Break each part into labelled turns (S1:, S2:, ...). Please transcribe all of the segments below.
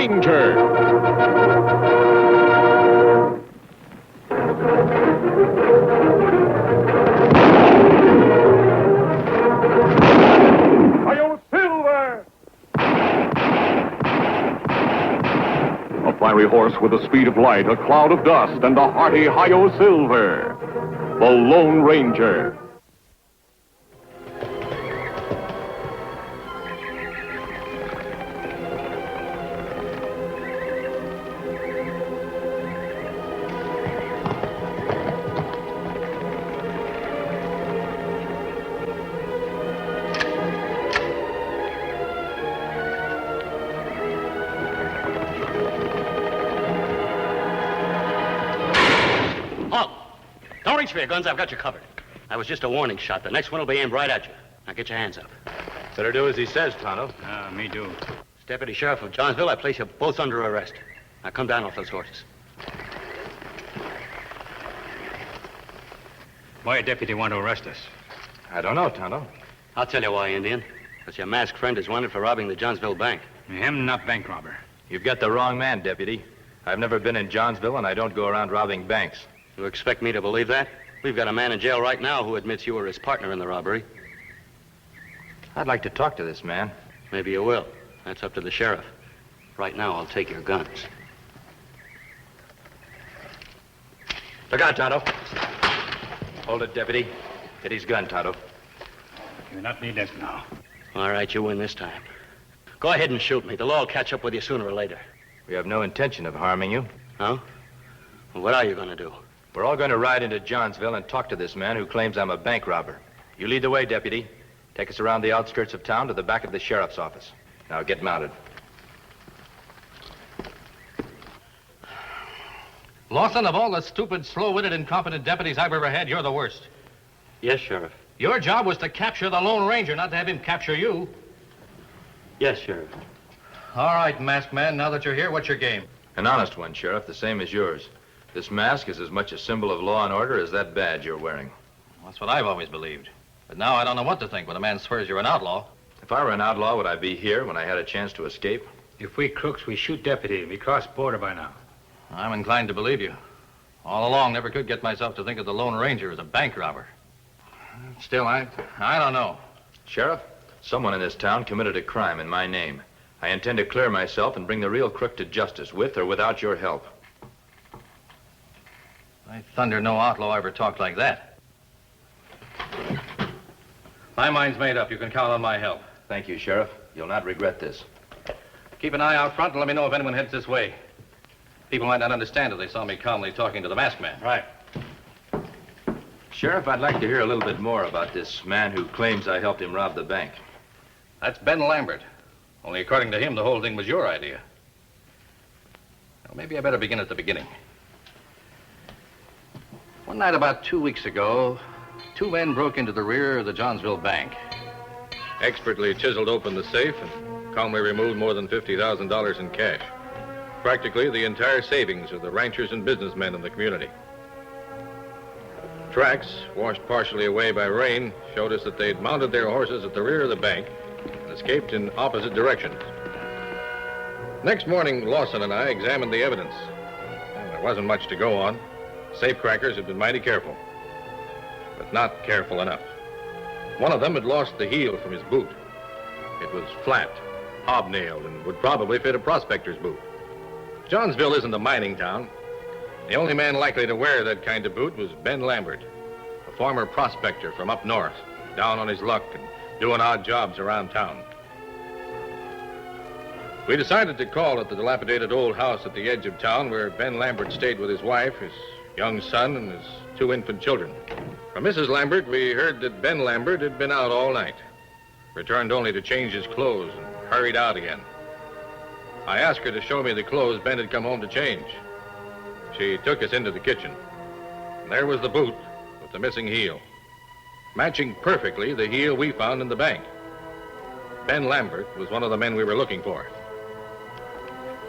S1: Ranger. A fiery horse with the speed of light, a cloud of dust, and a hearty Hi-Yo Silver. The Lone Ranger.
S2: Don't reach for your guns. I've got you covered. That was just a warning shot. The next one will be aimed right at you. Now get your hands up.
S3: Better do as he says, Tonto.
S4: Me do.
S2: As Deputy Sheriff of Johnsville, I place you both under arrest. Now come down off those horses.
S4: Why a deputy want to arrest us?
S3: I don't know, Tonto.
S2: I'll tell you why, Indian. Because your masked friend is wanted for robbing the Johnsville bank.
S4: Him not bank robber.
S3: You've got the wrong man, Deputy. I've never been in Johnsville, and I don't go around robbing banks.
S2: You expect me to believe that? We've got a man in jail right now who admits you were his partner in the robbery.
S3: I'd like to talk to this man.
S2: Maybe you will. That's up to the sheriff. Right now, I'll take your guns.
S3: Look out, Tonto. Hold it, Deputy. Get his gun, Tonto.
S4: You not need that now.
S2: All right, you win this time. Go ahead and shoot me. The law will catch up with you sooner or later.
S3: We have no intention of harming you.
S2: Huh? Well, what are you going to do?
S3: We're all going to ride into Johnsville and talk to this man who claims I'm a bank robber. You lead the way, Deputy. Take us around the outskirts of town to the back of the sheriff's office. Now get mounted.
S5: Lawson, of all the stupid, slow-witted, incompetent deputies I've ever had, you're the worst.
S2: Yes, Sheriff.
S5: Your job was to capture the Lone Ranger, not to have him capture you.
S2: Yes, Sheriff.
S5: All right, masked man, now that you're here, what's your game?
S3: An honest one, Sheriff, the same as yours. This mask is as much a symbol of law and order as that badge you're wearing.
S5: Well, that's what I've always believed. But now I don't know what to think when a man swears you're an outlaw.
S3: If I were an outlaw, would I be here when I had a chance to escape?
S4: If we crooks, we shoot deputy. We cross border by now.
S5: I'm inclined to believe you. All along, never could get myself to think of the Lone Ranger as a bank robber. Still, I don't know.
S3: Sheriff, someone in this town committed a crime in my name. I intend to clear myself and bring the real crook to justice, with or without your help.
S5: I thunder no outlaw ever talked like that. My mind's made up. You can count on my help.
S3: Thank you, Sheriff. You'll not regret this.
S5: Keep an eye out front and let me know if anyone heads this way. People might not understand if they saw me calmly talking to the masked man.
S4: Right.
S3: Sheriff, I'd like to hear a little bit more about this man who claims I helped him rob the bank.
S5: That's Ben Lambert. Only according to him, the whole thing was your idea. Well, maybe I better begin at the beginning. One night about 2 weeks ago, two men broke into the rear of the Johnsville bank.
S6: Expertly chiseled open the safe and calmly removed more than $50,000 in cash. Practically the entire savings of the ranchers and businessmen in the community. Tracks, washed partially away by rain, showed us that they'd mounted their horses at the rear of the bank and escaped in opposite directions. Next morning, Lawson and I examined the evidence. And there wasn't much to go on. Safecrackers had been mighty careful, but not careful enough. One of them had lost the heel from his boot. It was flat, hobnailed, and would probably fit a prospector's boot. Johnsville isn't a mining town. The only man likely to wear that kind of boot was Ben Lambert, a former prospector from up north, down on his luck and doing odd jobs around town. We decided to call at the dilapidated old house at the edge of town where Ben Lambert stayed with his wife, his young son, and his 2 infant children. From Mrs. Lambert, we heard that Ben Lambert had been out all night, returned only to change his clothes and hurried out again. I asked her to show me the clothes Ben had come home to change. She took us into the kitchen. And there was the boot with the missing heel, matching perfectly the heel we found in the bank. Ben Lambert was one of the men we were looking for.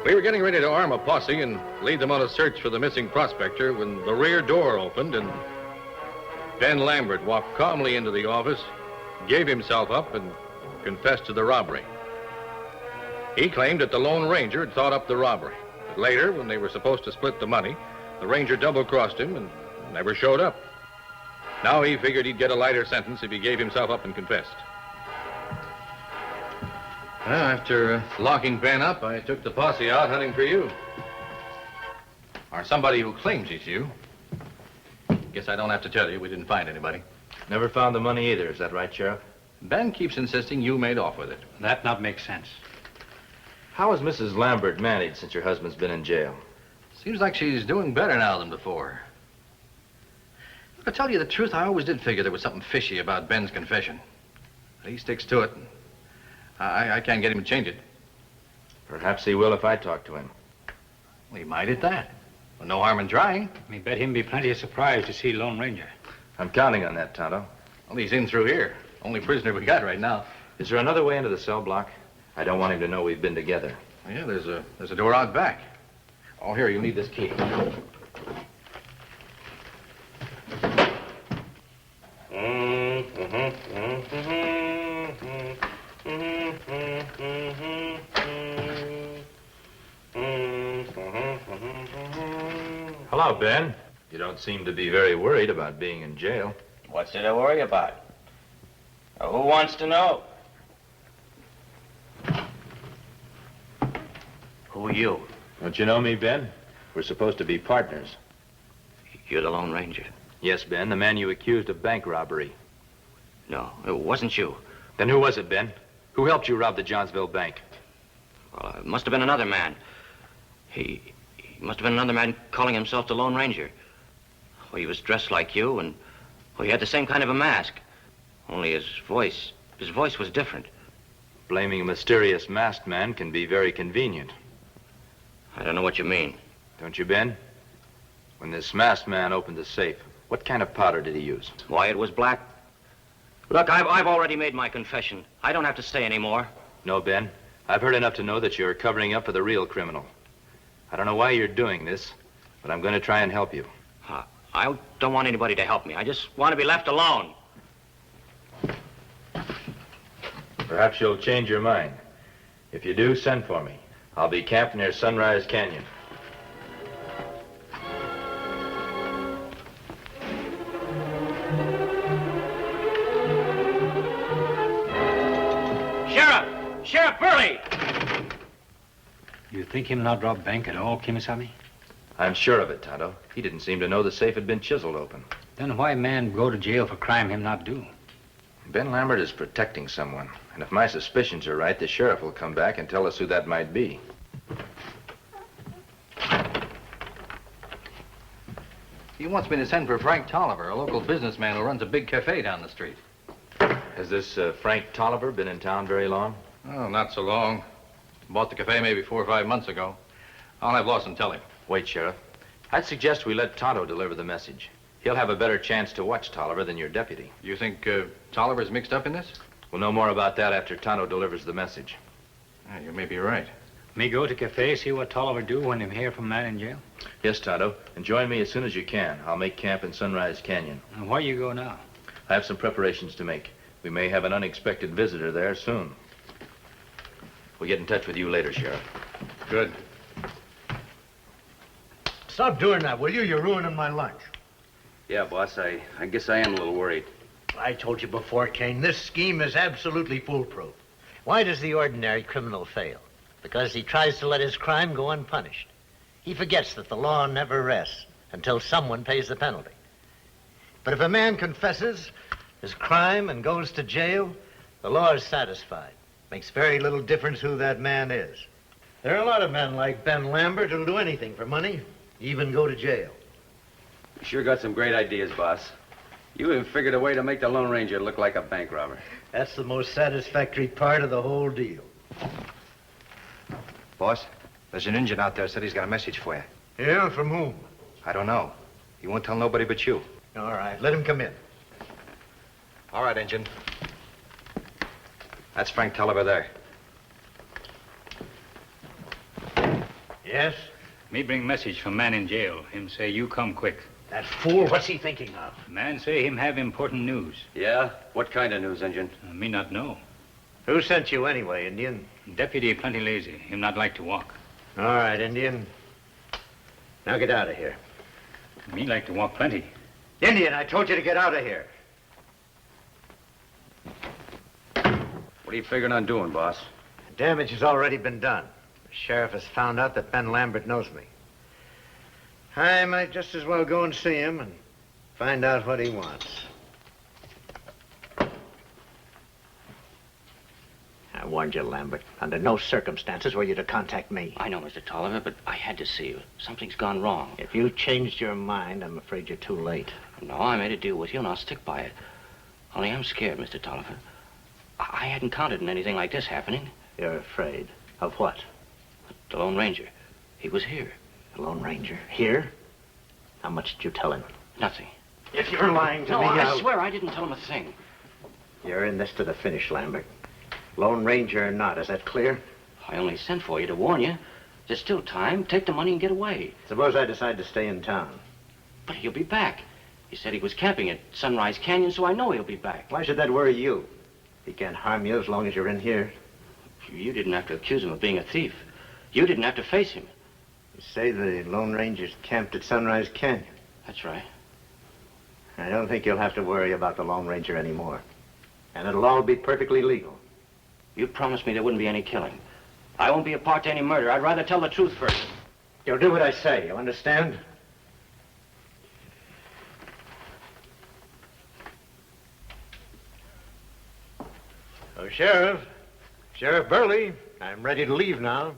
S6: We were getting ready to arm a posse and lead them on a search for the missing prospector when the rear door opened and Ben Lambert walked calmly into the office, gave himself up, and confessed to the robbery. He claimed that the Lone Ranger had thought up the robbery. But later, when they were supposed to split the money, the Ranger double-crossed him and never showed up. Now he figured he'd get a lighter sentence if he gave himself up and confessed. Well, after locking Ben up, I took the posse out hunting for you. Or somebody who claims he's you. Guess I don't have to tell you, we didn't find anybody.
S3: Never found the money either, is that right, Sheriff?
S6: Ben keeps insisting you made off with it.
S4: That not makes sense.
S3: How has Mrs. Lambert managed since your husband's been in jail?
S6: Seems like she's doing better now than before. Look, to tell you the truth, I always did figure there was something fishy about Ben's confession. He sticks to it. I can't get him to change it.
S3: Perhaps he will if I talk to him.
S6: Well, he might at that. Well, no harm in trying.
S4: Me bet him be plenty of surprised to see Lone Ranger.
S3: I'm counting on that, Tonto.
S6: Well, he's in through here. Only prisoner we got right now.
S3: Is there another way into the cell block? I don't want him to know we've been together.
S6: Yeah, there's a door out back. Oh, here, you'll need this key.
S3: Hello, Ben. You don't seem to be very worried about being in jail.
S7: What's there to worry about? Who wants to know?
S2: Who are you?
S3: Don't you know me, Ben? We're supposed to be partners.
S2: You're the Lone Ranger.
S3: Yes, Ben, the man you accused of bank robbery.
S2: No, it wasn't you.
S3: Then who was it, Ben? Who helped you rob the Johnsville bank?
S2: Well, it must have been another man. He must have been another man calling himself the Lone Ranger. Well, he was dressed like you, and well, he had the same kind of a mask. Only his voice was different.
S3: Blaming a mysterious masked man can be very convenient.
S2: I don't know what you mean.
S3: Don't you, Ben? When this masked man opened the safe, what kind of powder did he use?
S2: Why, it was black. Look, I've already made my confession. I don't have to say any more.
S3: No, Ben. I've heard enough to know that you're covering up for the real criminal. I don't know why you're doing this, but I'm going to try and help you.
S2: I don't want anybody to help me. I just want to be left alone.
S3: Perhaps you'll change your mind. If you do, send for me. I'll be camped near Sunrise Canyon.
S2: Sheriff Burley!
S4: You think him not rob bank at all, Kimisami?
S3: I'm sure of it, Tonto. He didn't seem to know the safe had been chiseled open.
S4: Then why man go to jail for crime him not do?
S3: Ben Lambert is protecting someone. And if my suspicions are right, the sheriff will come back and tell us who that might be.
S6: He wants me to send for Frank Tolliver, a local businessman who runs a big cafe down the street.
S3: Has this Frank Tolliver been in town very long?
S6: Oh, not so long. Bought the cafe maybe 4 or 5 months ago. I'll have Lawson tell him.
S3: Wait, Sheriff. I'd suggest we let Tonto deliver the message. He'll have a better chance to watch Tolliver than your deputy.
S6: You think Tolliver's mixed up in this?
S3: We'll know more about that after Tonto delivers the message.
S6: Yeah, you may be right.
S4: Me go to cafe, see what Tolliver do when him hear from man in jail?
S3: Yes, Tonto. And join me as soon as you can. I'll make camp in Sunrise Canyon.
S4: And why you go now?
S3: I have some preparations to make. We may have an unexpected visitor there soon. We'll get in touch with you later, Sheriff.
S6: Good.
S8: Stop doing that, will you? You're ruining my lunch.
S2: Yeah, boss, I guess I am a little worried.
S8: I told you before, Kane, this scheme is absolutely foolproof. Why does the ordinary criminal fail? Because he tries to let his crime go unpunished. He forgets that the law never rests until someone pays the penalty. But if a man confesses his crime and goes to jail, the law is satisfied. Makes very little difference who that man is. There are a lot of men like Ben Lambert who'll do anything for money, even go to jail.
S7: You sure got some great ideas, boss. You even figured a way to make the Lone Ranger look like a bank robber.
S8: That's the most satisfactory part of the whole deal.
S9: Boss, there's an Indian out there said he's got a message for you.
S8: Yeah, from whom?
S9: I don't know. He won't tell nobody but you.
S8: All right, let him come in.
S9: All right, Injun. That's Frank Tolliver there.
S8: Yes?
S4: Me bring message from man in jail. Him say you come quick.
S8: That fool, what's he thinking of?
S4: Man say him have important news.
S7: Yeah? What kind of news, Injun?
S4: Me not know.
S8: Who sent you anyway, Indian?
S4: Deputy plenty lazy. Him not like to walk.
S8: All right, Indian. Now get out of here.
S4: Me like to walk plenty.
S8: Indian, I told you to get out of here.
S7: What are you figuring on doing, boss?
S8: Damage has already been done. The sheriff has found out that Ben Lambert knows me. I might just as well go and see him and find out what he wants. I warned you, Lambert. Under no circumstances were you to contact me.
S2: I know, Mr. Tolliver, but I had to see you. Something's gone wrong.
S8: If you changed your mind, I'm afraid you're too late.
S2: No, I made a deal with you, and I'll stick by it. Only I'm scared, Mr. Tolliver. I hadn't counted on anything like this happening.
S8: You're afraid of what?
S2: The Lone Ranger. He was here.
S8: The Lone Ranger? Here? How much did you tell him?
S2: Nothing.
S8: If you're lying to
S2: No,
S8: me,
S2: I swear I didn't tell him a thing.
S8: You're in this to the finish, Lambert. Lone Ranger or not, is that clear?
S2: I only sent for you to warn you. There's still time. Take the money and get away.
S8: Suppose I decide to stay in town.
S2: But he'll be back. He said he was camping at Sunrise Canyon, so I know he'll be back.
S8: Why should that worry you? He can't harm you as long as you're in here.
S2: You didn't have to accuse him of being a thief. You didn't have to face him.
S8: You say the Lone Ranger's camped at Sunrise Canyon.
S2: That's right.
S8: I don't think you'll have to worry about the Lone Ranger anymore. And it'll all be perfectly legal.
S2: You promised me there wouldn't be any killing. I won't be a part to any murder. I'd rather tell the truth first.
S8: You'll do what I say, you understand? Oh, Sheriff Burley, I'm ready to leave now.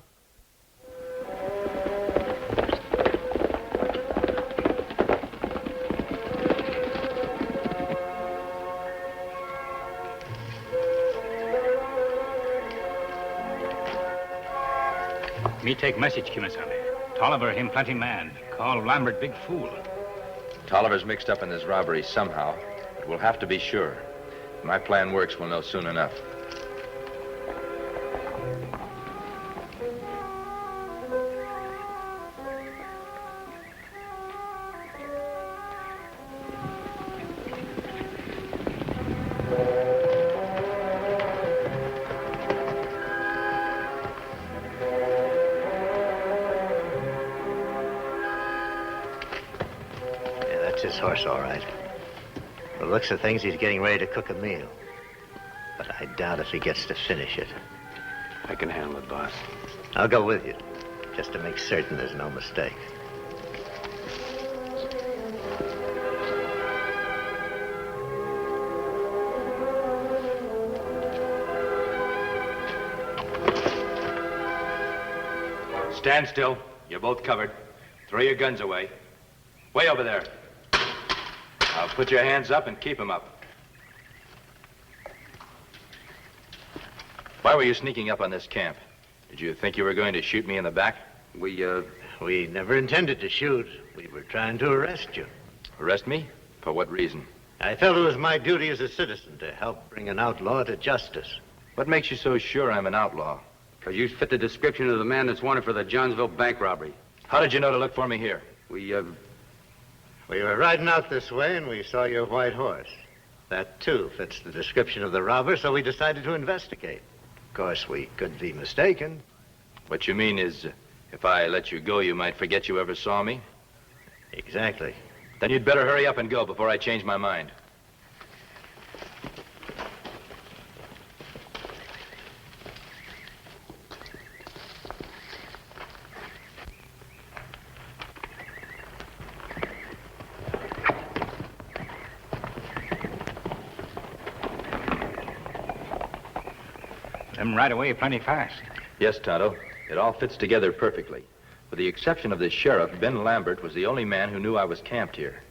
S4: Me take message, Kimasabi. Tolliver him plenty man. Call Lambert big fool.
S3: Tolliver's mixed up in this robbery somehow, but we'll have to be sure. If my plan works, we'll know soon enough.
S8: His horse, all right. From the looks of things, he's getting ready to cook a meal. But I doubt if he gets to finish it.
S7: I can handle it, boss.
S8: I'll go with you, just to make certain there's no mistake.
S3: Stand still. You're both covered. Throw your guns away. Way over there. Now put your hands up and keep them up. Why were you sneaking up on this camp? Did you think you were going to shoot me in the back?
S8: We never intended to shoot. We were trying to arrest you.
S3: Arrest me? For what reason?
S8: I felt it was my duty as a citizen to help bring an outlaw to justice.
S3: What makes you so sure I'm an outlaw?
S7: Because you fit the description of the man that's wanted for the Johnsville bank robbery.
S3: How did you know to look for me here?
S8: We were riding out this way, and we saw your white horse. That, too, fits the description of the robber, so we decided to investigate. Of course, we could be mistaken.
S3: What you mean is, if I let you go, you might forget you ever saw me?
S8: Exactly.
S3: Then you'd better hurry up and go before I change my mind.
S4: Them right away plenty fast.
S3: Yes, Tonto. It all fits together perfectly. With the exception of the sheriff, Ben Lambert was the only man who knew I was camped here.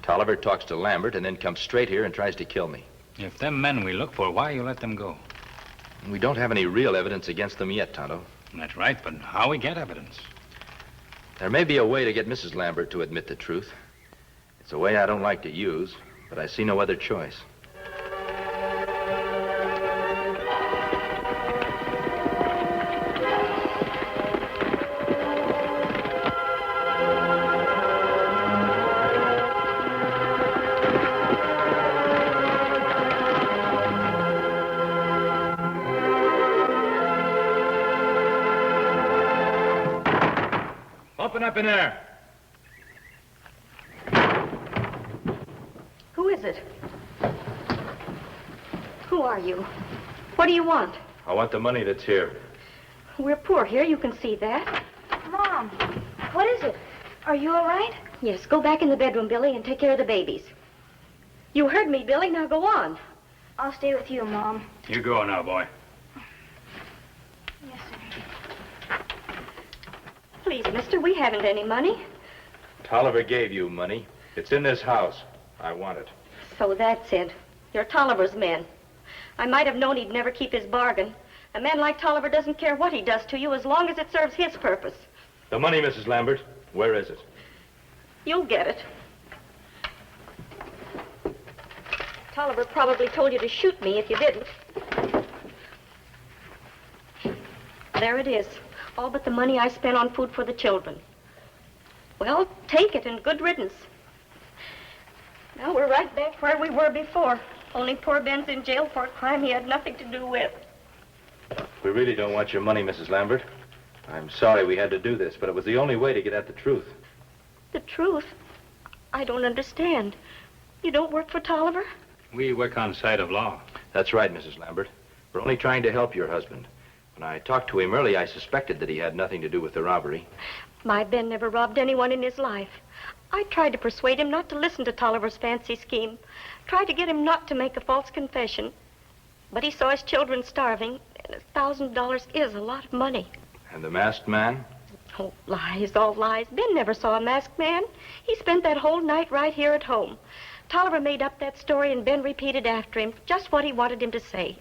S3: Tolliver talks to Lambert and then comes straight here and tries to kill me.
S4: If them men we look for, why you let them go?
S3: We don't have any real evidence against them yet, Tonto.
S4: That's right, but how we get evidence?
S3: There may be a way to get Mrs. Lambert to admit the truth. It's a way I don't like to use, but I see no other choice.
S4: Open up in there.
S10: Who is it? Who are you? What do you want?
S3: I want the money that's here.
S10: We're poor here, you can see that.
S11: Mom, what is it? Are you all right?
S10: Yes, go back in the bedroom, Billy, and take care of the babies. You heard me, Billy. Now go on.
S11: I'll stay with you, Mom.
S4: You go now, boy.
S11: Yes, sir.
S10: Please, mister, we haven't any money.
S3: Tolliver gave you money. It's in this house. I want it.
S10: So that's it. You're Tolliver's men. I might have known he'd never keep his bargain. A man like Tolliver doesn't care what he does to you as long as it serves his purpose.
S3: The money, Mrs. Lambert. Where is it?
S10: You'll get it. Tolliver probably told you to shoot me if you didn't. There it is. All but the money I spent on food for the children. Well, take it and good riddance. Now we're right back where we were before. Only poor Ben's in jail for a crime he had nothing to do with.
S3: We really don't want your money, Mrs. Lambert. I'm sorry we had to do this, but it was the only way to get at the truth.
S10: The truth? I don't understand. You don't work for Tolliver?
S4: We work on side of law.
S3: That's right, Mrs. Lambert. We're only trying to help your husband. When I talked to him early, I suspected that he had nothing to do with the robbery.
S10: My Ben never robbed anyone in his life. I tried to persuade him not to listen to Tolliver's fancy scheme. Tried to get him not to make a false confession. But he saw his children starving, and $1,000 is a lot of money.
S3: And the masked man?
S10: Oh, lies, all lies. Ben never saw a masked man. He spent that whole night right here at home. Tolliver made up that story, and Ben repeated after him just what he wanted him to say.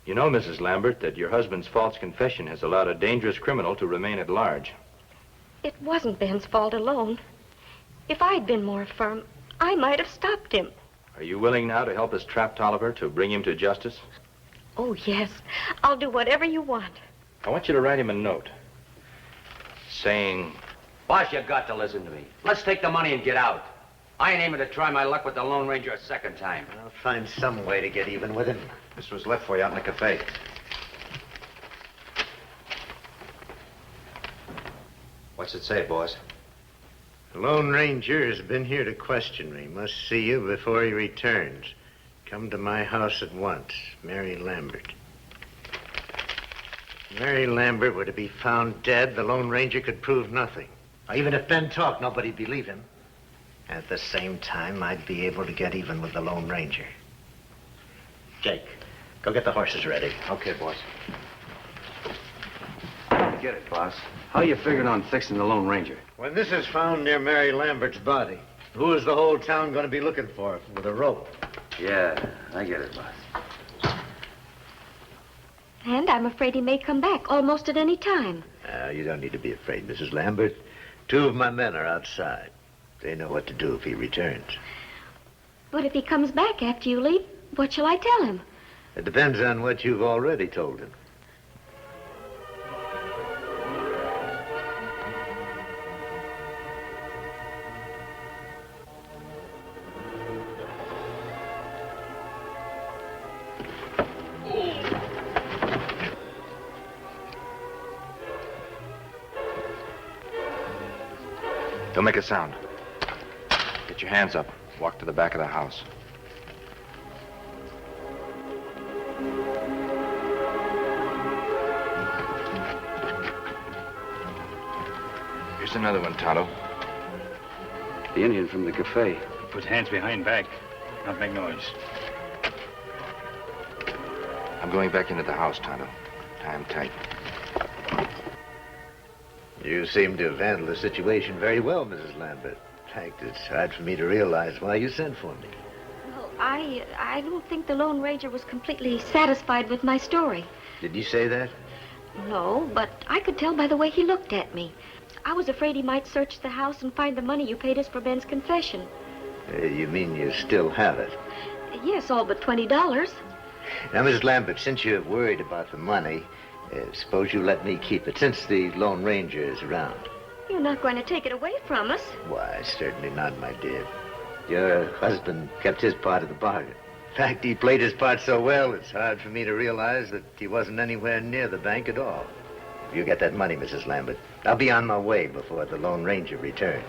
S3: You know, Mrs. Lambert, that your husband's false confession has allowed a dangerous criminal to remain at large.
S10: It wasn't Ben's fault alone. If I'd been more firm, I might have stopped him.
S3: Are you willing now to help us trap Tolliver, to bring him to justice?
S10: Oh, yes. I'll do whatever you want.
S3: I want you to write him a note saying...
S7: Boss, you got to listen to me. Let's take the money and get out. I ain't aiming to try my luck with the Lone Ranger a second time.
S8: I'll find some way to get even with him.
S9: This was left for you out in the cafe. What's it say, boss?
S8: The Lone Ranger has been here to question me. Must see you before he returns. Come to my house at once. Mary Lambert. If Mary Lambert were to be found dead, the Lone Ranger could prove nothing. Even if Ben talked, nobody'd believe him. At the same time, I'd be able to get even with the Lone Ranger. Jake, go get the horses ready.
S9: Okay, boss.
S7: Get it, boss. How you figuring on fixing the Lone Ranger?
S8: When this is found near Mary Lambert's body, who is the whole town going to be looking for with a rope?
S7: Yeah, I get it, boss.
S10: And I'm afraid he may come back almost at any time.
S8: You don't need to be afraid, Mrs. Lambert. Two of my men are outside. They know what to do if he returns.
S10: But if he comes back after you leave, what shall I tell him?
S8: It depends on what you've already told him.
S9: Don't make a sound. Get your hands up. Walk to the back of the house. Here's another one, Tonto.
S7: The Indian from the cafe.
S4: Put hands behind back. Not make noise.
S9: I'm going back into the house, Tonto. Tie him tight.
S8: You seem to have handled the situation very well, Mrs. Lambert. In fact, it's hard for me to realize why you sent for me.
S10: Well, I don't think the Lone Ranger was completely satisfied with my story.
S8: Did you say that?
S10: No, but I could tell by the way he looked at me. I was afraid he might search the house and find the money you paid us for Ben's confession.
S8: You mean you still have it?
S10: Yes, all but $20.
S8: Now, Mrs. Lambert, since you're worried about the money, suppose you let me keep it, since the Lone Ranger is around.
S10: You're not going to take it away from us.
S8: Why, certainly not, my dear. Your husband kept his part of the bargain. In fact, he played his part so well, it's hard for me to realize that he wasn't anywhere near the bank at all. You get that money, Mrs. Lambert. I'll be on my way before the Lone Ranger returns.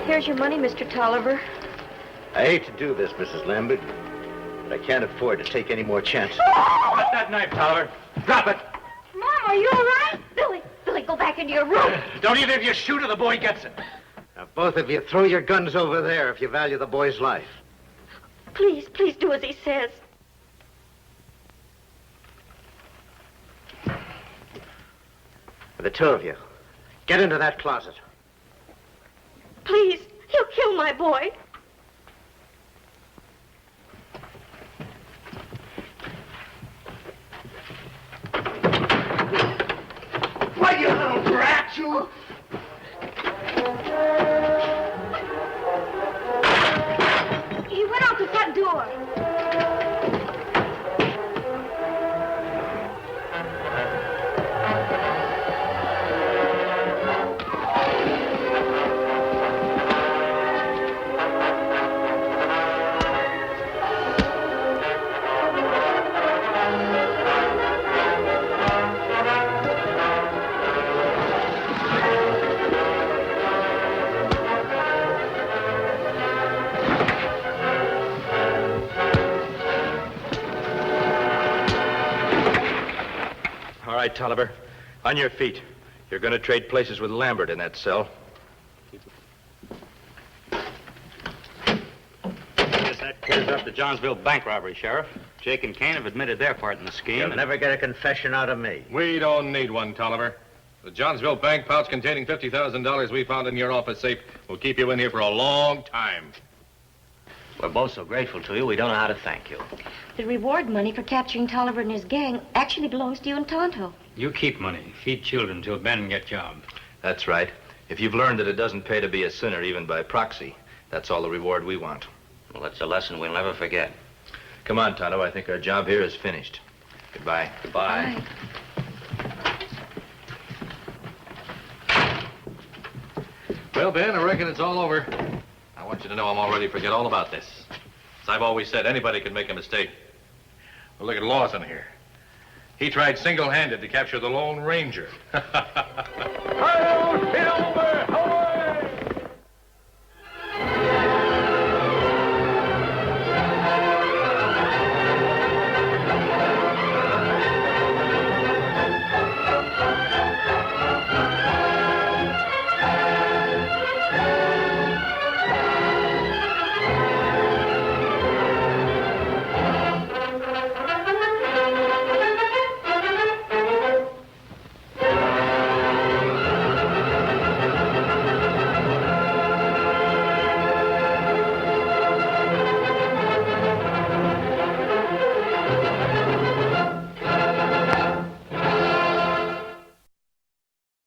S10: Here's your money, Mr. Tolliver.
S8: I hate to do this, Mrs. Lambert, but I can't afford to take any more chances.
S4: Drop that knife, Tolliver. Drop it.
S11: Mom, are you all right? Billy, go back into your room.
S4: Don't either of you shoot or the boy gets it.
S8: Now, both of you, throw your guns over there if you value the boy's life.
S10: Please do as he says.
S8: The two of you, get into that closet.
S10: Please, he'll kill my boy.
S8: What, you little brat, you?
S11: He went out the front door.
S3: All right, Tolliver. On your feet. You're going to trade places with Lambert in that cell.
S4: Yes, that clears up the Johnsville bank robbery, Sheriff. Jake and Kane have admitted their part in the scheme.
S8: You'll never get a confession out of me.
S6: We don't need one, Tolliver. The Johnsville bank pouch containing $50,000 we found in your office safe will keep you in here for a long time.
S2: We're both so grateful to you, we don't know how to thank you.
S10: The reward money for capturing Tolliver and his gang actually belongs to you and Tonto.
S4: You keep money. Feed children till Ben get job.
S3: That's right. If you've learned that it doesn't pay to be a sinner, even by proxy, that's all the reward we want.
S2: Well, it's a lesson we'll never forget.
S3: Come on, Tonto. I think our job here is finished. Goodbye.
S2: Goodbye.
S6: Well, Ben, I reckon it's all over. I want you to know I'm all ready to forget all about this. As I've always said, anybody can make a mistake. Well, look at Lawson here. He tried single-handed to capture the Lone Ranger.
S1: Hail Silver!